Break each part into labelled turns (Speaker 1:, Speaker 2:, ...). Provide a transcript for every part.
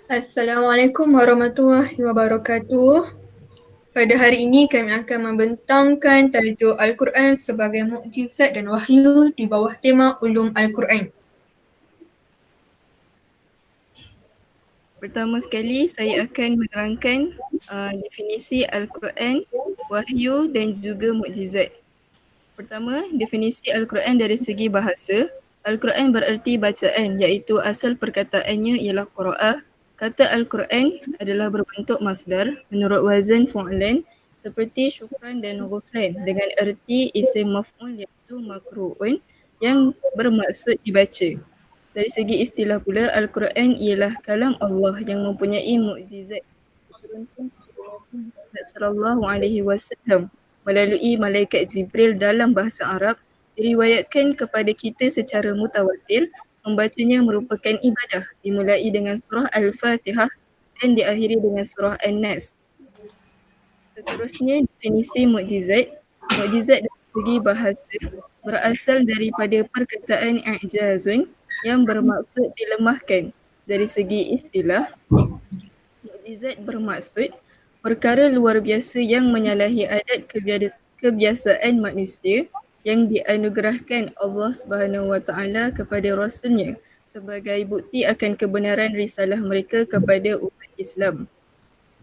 Speaker 1: Assalamualaikum warahmatullahi wabarakatuh. Pada hari ini kami akan membentangkan tajuk Al-Quran sebagai mukjizat dan wahyu di bawah tema Ulum Al-Quran.
Speaker 2: Pertama sekali, saya akan menerangkan definisi Al-Quran, wahyu dan juga mukjizat. Pertama, definisi Al-Quran dari segi bahasa. Al-Quran bererti bacaan, iaitu asal perkataannya ialah qira'ah. Kata Al-Quran adalah berbentuk masdar menurut wazan fu'lan seperti syukran dan ghufran dengan erti isim maf'ul iaitu makru'un yang bermaksud dibaca. Dari segi istilah pula, Al-Quran ialah kalam Allah yang mempunyai mukjizat turunkan kepada Nabi Muhammad sallallahu alaihi wasallam melalui malaikat Jibril dalam bahasa Arab, diriwayatkan kepada kita secara mutawatir. Membacanya merupakan ibadah, dimulai dengan surah Al-Fatihah dan diakhiri dengan surah An-Nas. Seterusnya, definisi mukjizat. Mukjizat dari segi bahasa berasal daripada perkataan i'jazun yang bermaksud dilemahkan. Dari segi istilah, mukjizat bermaksud perkara luar biasa yang menyalahi adat kebiasaan manusia yang dianugerahkan Allah SWT kepada Rasulnya sebagai bukti akan kebenaran risalah mereka kepada umat Islam.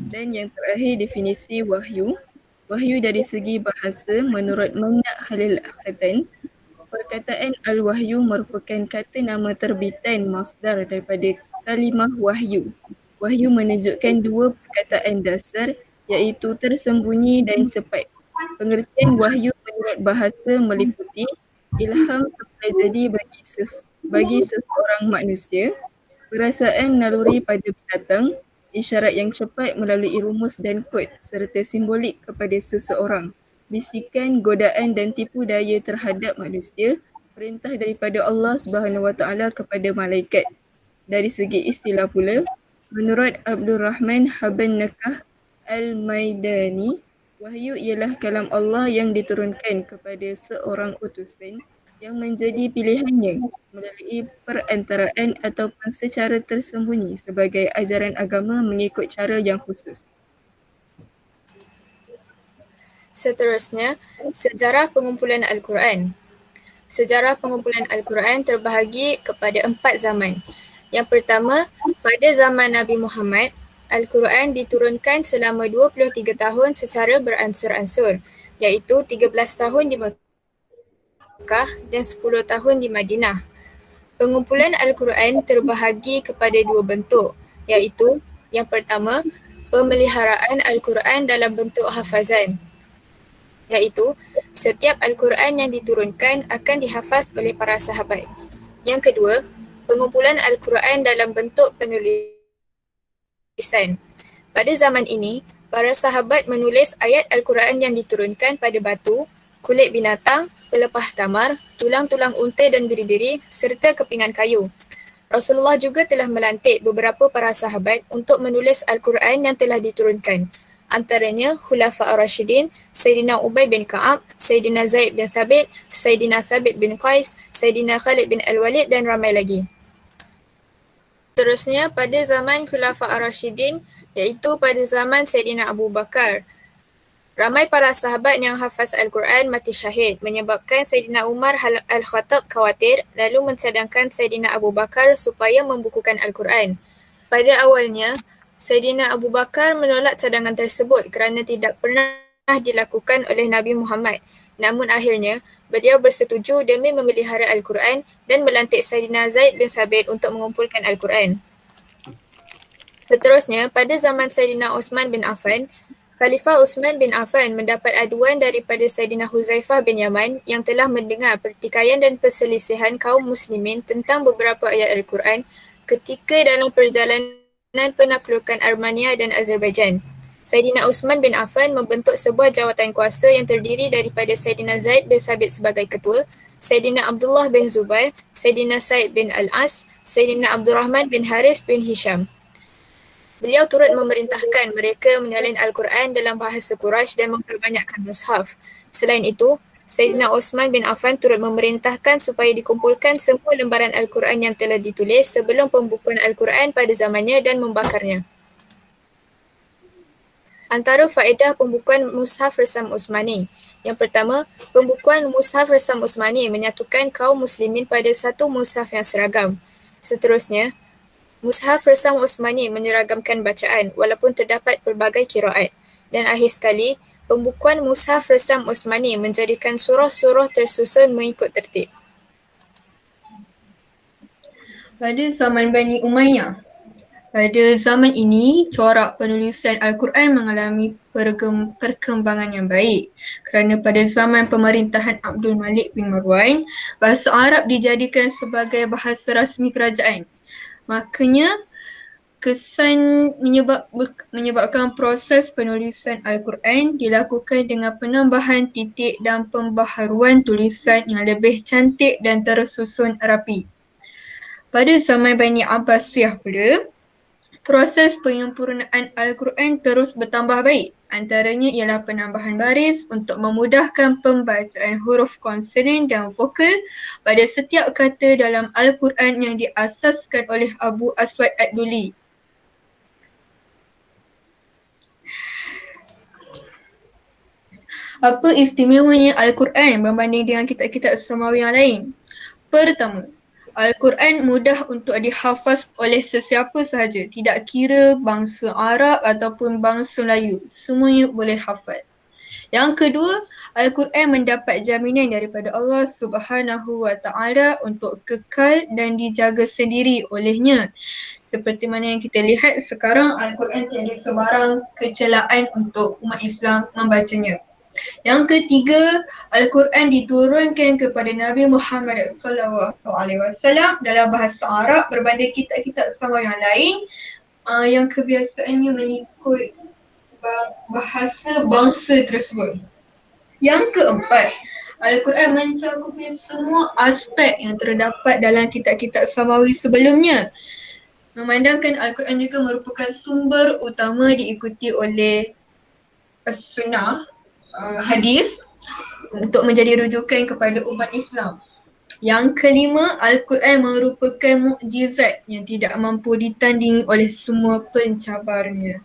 Speaker 2: Dan yang terakhir, definisi wahyu. Wahyu dari segi bahasa menurut Mandak Khalil Khatan, perkataan al-wahyu merupakan kata nama terbitan masdar daripada kalimah wahyu. Wahyu menunjukkan dua perkataan dasar iaitu tersembunyi dan cepat. Pengertian wahyu menurut bahasa meliputi ilham semula jadi bagi seseorang manusia, perasaan naluri pada binatang, isyarat yang cepat melalui rumus dan kod serta simbolik kepada seseorang, bisikan, godaan dan tipu daya terhadap manusia, perintah daripada Allah SWT kepada malaikat. Dari segi istilah pula, menurut Abdul Rahman Haban Nakah Al-Maidani, wahyu ialah kalam Allah yang diturunkan kepada seorang utusan yang menjadi pilihannya melalui perantaraan ataupun secara tersembunyi sebagai ajaran agama mengikut cara yang khusus.
Speaker 3: Seterusnya, sejarah pengumpulan Al-Quran. Sejarah pengumpulan Al-Quran terbahagi kepada 4 zaman. Yang pertama, pada zaman Nabi Muhammad, Al-Quran diturunkan selama 23 tahun secara beransur-ansur, iaitu 13 tahun di Mekah dan 10 tahun di Madinah. Pengumpulan Al-Quran terbahagi kepada 2 bentuk, iaitu yang pertama, pemeliharaan Al-Quran dalam bentuk hafazan, iaitu setiap Al-Quran yang diturunkan akan dihafaz oleh para sahabat. Yang kedua, pengumpulan Al-Quran dalam bentuk penulisan. Pada zaman ini, para sahabat menulis ayat Al-Quran yang diturunkan pada batu, kulit binatang, pelepah tamar, tulang-tulang unta dan biri-biri serta kepingan kayu. Rasulullah juga telah melantik beberapa para sahabat untuk menulis Al-Quran yang telah diturunkan. Antaranya Khulafa Ar-Rashidin, Sayyidina Ubay bin Ka'ab, Sayyidina Zaid bin Thabit, Sayyidina Thabit bin Qais, Sayyidina Khalid bin Al-Walid dan ramai lagi. Seterusnya, pada zaman Khulafa Ar-Rashidin, iaitu pada zaman Sayyidina Abu Bakar, ramai para sahabat yang hafaz Al-Quran mati syahid menyebabkan Sayyidina Umar Al-Khattab khawatir lalu mencadangkan Sayyidina Abu Bakar supaya membukukan Al-Quran. Pada awalnya, Sayyidina Abu Bakar menolak cadangan tersebut kerana tidak pernah dilakukan oleh Nabi Muhammad. Namun akhirnya, beliau bersetuju demi memelihara Al-Quran dan melantik Sayyidina Zaid bin Thabit untuk mengumpulkan Al-Quran. Seterusnya, pada zaman Sayyidina Uthman bin Affan, Khalifah Uthman bin Affan mendapat aduan daripada Sayyidina Huzaifah bin Yaman yang telah mendengar pertikaian dan perselisihan kaum muslimin tentang beberapa ayat Al-Quran ketika dalam perjalanan penaklukan Armenia dan Azerbaijan. Sayyidina Uthman bin Affan membentuk sebuah jawatan kuasa yang terdiri daripada Sayyidina Zaid bin Thabit sebagai ketua, Sayyidina Abdullah bin Zubair, Sayyidina Said bin Al-As, Sayyidina Abdul Rahman bin Harith bin Hisham. Beliau turut memerintahkan mereka menyalin Al-Quran dalam bahasa Quraisy dan memperbanyakkan mushaf. Selain itu, Sayyidina Osman bin Affan turut memerintahkan supaya dikumpulkan semua lembaran Al-Quran yang telah ditulis sebelum pembukuan Al-Quran pada zamannya dan membakarnya. Antara faedah pembukuan Mushaf Resam Utsmani. Yang pertama, pembukuan Mushaf Resam Utsmani menyatukan kaum muslimin pada satu mushaf yang seragam. Seterusnya, Mushaf Resam Utsmani menyeragamkan bacaan walaupun terdapat pelbagai qiraat. Dan akhir sekali, pembukuan Mushaf Resam Utsmani menjadikan surah-surah tersusun mengikut tertib.
Speaker 1: Pada zaman Bani Umayyah, pada zaman ini, corak penulisan Al-Quran mengalami perkembangan yang baik kerana pada zaman pemerintahan Abdul Malik bin Marwan, bahasa Arab dijadikan sebagai bahasa rasmi kerajaan. Makanya, kesan menyebabkan proses penulisan Al-Quran dilakukan dengan penambahan titik dan pembaharuan tulisan yang lebih cantik dan tersusun rapi. Pada zaman Bani Abbasiyah pula, proses penyempurnaan Al-Quran terus bertambah baik. Antaranya ialah penambahan baris untuk memudahkan pembacaan huruf konsonan dan vokal pada setiap kata dalam Al-Quran yang diasaskan oleh Abu Aswad Ad-Duli. Apa istimewanya Al-Quran berbanding dengan kitab-kitab samawi yang lain? Pertama, Al-Quran mudah untuk dihafaz oleh sesiapa sahaja, tidak kira bangsa Arab ataupun bangsa Melayu, semuanya boleh hafaz. Yang kedua, Al-Quran mendapat jaminan daripada Allah Subhanahu wa Ta'ala untuk kekal dan dijaga sendiri olehnya. Seperti mana yang kita lihat sekarang, Al-Quran tiada sebarang kecelaan untuk umat Islam membacanya. Yang ketiga, Al-Quran diturunkan kepada Nabi Muhammad SAW dalam bahasa Arab berbanding kitab-kitab samawi yang lain yang kebiasaannya mengikut bahasa bangsa tersebut. Yang keempat, Al-Quran mencakupi semua aspek yang terdapat dalam kitab-kitab samawi sebelumnya. Memandangkan Al-Quran juga merupakan sumber utama diikuti oleh sunnah, hadis untuk menjadi rujukan kepada umat Islam. Yang kelima, Al-Quran merupakan mukjizat yang tidak mampu ditandingi oleh semua pencabarnya.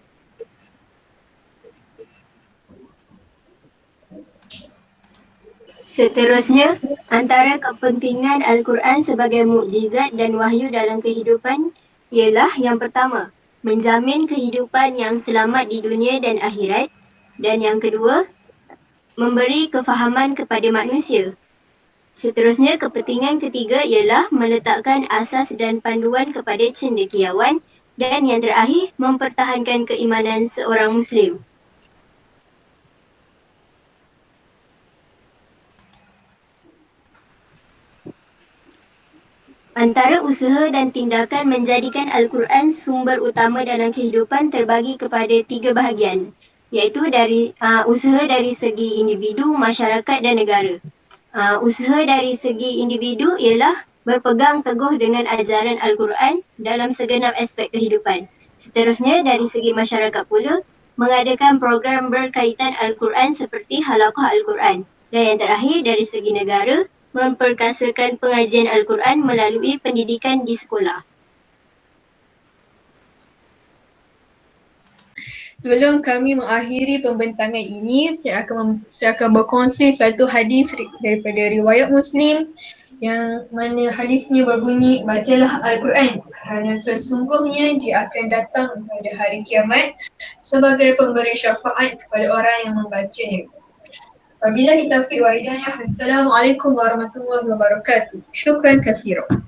Speaker 4: Seterusnya, antara kepentingan Al-Quran sebagai mukjizat dan wahyu dalam kehidupan ialah yang pertama, menjamin kehidupan yang selamat di dunia dan akhirat, dan yang kedua, memberi kefahaman kepada manusia. Seterusnya, kepentingan ketiga ialah meletakkan asas dan panduan kepada cendekiawan, dan yang terakhir, mempertahankan keimanan seorang Muslim. Antara usaha dan tindakan menjadikan Al-Quran sumber utama dalam kehidupan terbagi kepada tiga bahagian, iaitu usaha dari segi individu, masyarakat dan negara. Usaha dari segi individu ialah berpegang teguh dengan ajaran Al-Quran dalam segenap aspek kehidupan. Seterusnya, dari segi masyarakat pula, mengadakan program berkaitan Al-Quran seperti Halaqah Al-Quran. Dan yang terakhir, dari segi negara, memperkasakan pengajian Al-Quran melalui pendidikan di sekolah.
Speaker 1: Sebelum kami mengakhiri pembentangan ini, saya akan berkongsi satu hadis daripada riwayat Muslim yang mana hadisnya berbunyi, bacalah Al-Quran kerana sesungguhnya dia akan datang pada hari kiamat sebagai pemberi syafaat kepada orang yang membacanya. Wabillahi taufiq wa hidayah. Assalamualaikum warahmatullahi wabarakatuh. Syukran katsiran.